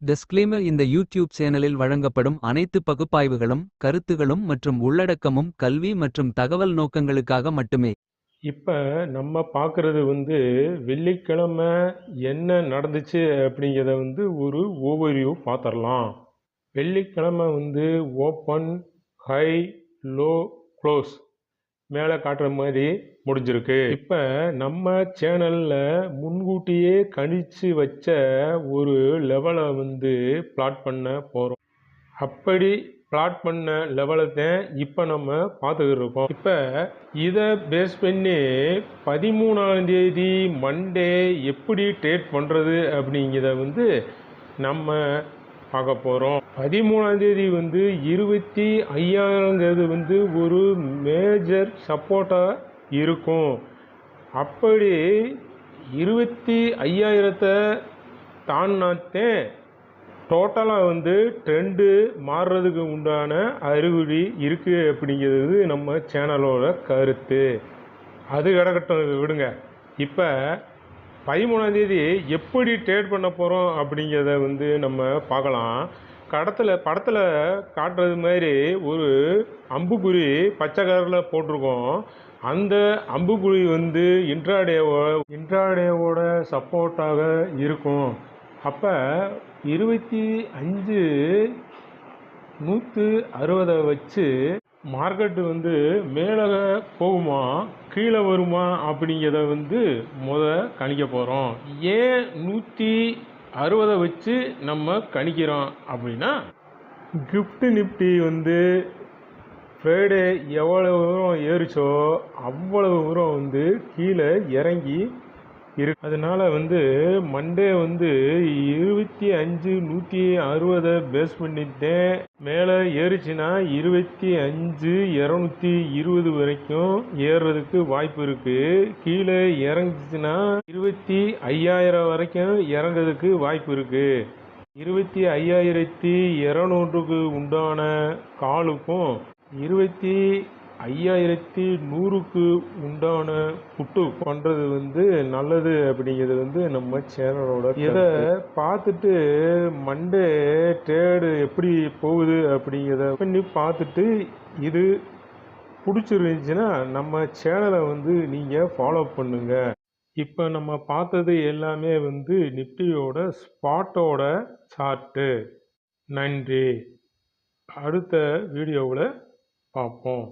Disclaimer இந்த YouTube சேனலில் வழங்கப்படும் அனைத்து பகுப்பாய்வுகளும் கருத்துகளும் மற்றும் உள்ளடக்கமும் கல்வி மற்றும் தகவல் நோக்கங்களுக்காக மட்டுமே. இப்போ நம்ம பார்க்குறது வெள்ளிக்கிழமை என்ன நடந்துச்சு அப்படிங்கிறத ஒரு ஓவர்வியூ பார்த்துடலாம். வெள்ளிக்கிழமை ஓப்பன், ஹை, லோ, க்ளோஸ் மேலே காட்டுற மாதிரி முடிஞ்சிருக்கு. இப்போ நம்ம சேனலில் முன்கூட்டியே கணிச்சு வச்ச ஒரு லெவலை பிளாட் பண்ண போகிறோம். அப்படி பிளாட் பண்ண லெவலை தான் இப்போ நம்ம பார்த்துக்கிட்டு இருக்கோம். இப்போ இதை பேஸ் பண்ணி 13ஆம் தேதி மண்டே எப்படி ட்ரேட் பண்ணுறது அப்படிங்கிறத நம்ம பார்க்க போகிறோம். 13ஆம் தேதி 25,000ங்கிறது ஒரு மேஜர் சப்போர்ட்டாக இருக்கும். அப்படி 25,000 தாண்டினாத்தேன் டோட்டலாக ட்ரெண்டு மாறுறதுக்கு உண்டான அறிகுறி இருக்குது அப்படிங்கிறது நம்ம சேனலோட கருத்து. அது கிடக்கட்டும், விடுங்க. இப்போ 13ஆம் தேதி எப்படி ட்ரேட் பண்ண போகிறோம் அப்படிங்கிறத நம்ம பார்க்கலாம். படத்தில் காட்டுறது மாதிரி ஒரு அம்புக்குறி பச்சை கலரில் போட்டிருக்கோம். அந்த அம்புக்குறி இன்ட்ராடேவோட சப்போர்ட்டாக இருக்கும். அப்போ 25,160 வச்சு மார்க்கெட்டு மேலே போகுமா கீழே வருமா அப்படிங்கிறத கணிக்க போகிறோம். ஏன் 160 வச்சு நம்ம கணிக்கிறோம் அப்படின்னா, கிஃப்ட் நிஃப்டி ஃப்ரைடே எவ்வளவு தூரம் ஏறிச்சோ அவ்வளவு தூரம் கீழே இறங்கி இருக்கு. அதனால மண்டே 25,160 பேஸ் பண்ணிட்டேன். மேலே ஏறிச்சுன்னா 25,220 வரைக்கும் ஏறுறதுக்கு வாய்ப்பு இருக்கு. கீழே இறங்குச்சுன்னா 25,000 வரைக்கும் இறங்குறதுக்கு வாய்ப்பு இருக்கு. 25,200க்கு உண்டான காலுக்கும் 25,100க்கு உண்டான புட்டு பண்ணுறது நல்லது அப்படிங்கிறது நம்ம சேனலோட. இதை பார்த்துட்டு மண்டே ட்ரேடு எப்படி போகுது அப்படிங்கிறத பண்ணி பார்த்துட்டு இது பிடிச்சிருந்துச்சுன்னா நம்ம சேனலை நீங்கள் ஃபாலோ பண்ணுங்க. இப்போ நம்ம பார்த்தது எல்லாமே நிஃப்டியோட ஸ்பாட்டோட சார்ட்டு. நன்றி. அடுத்த வீடியோவில் பார்ப்போம்.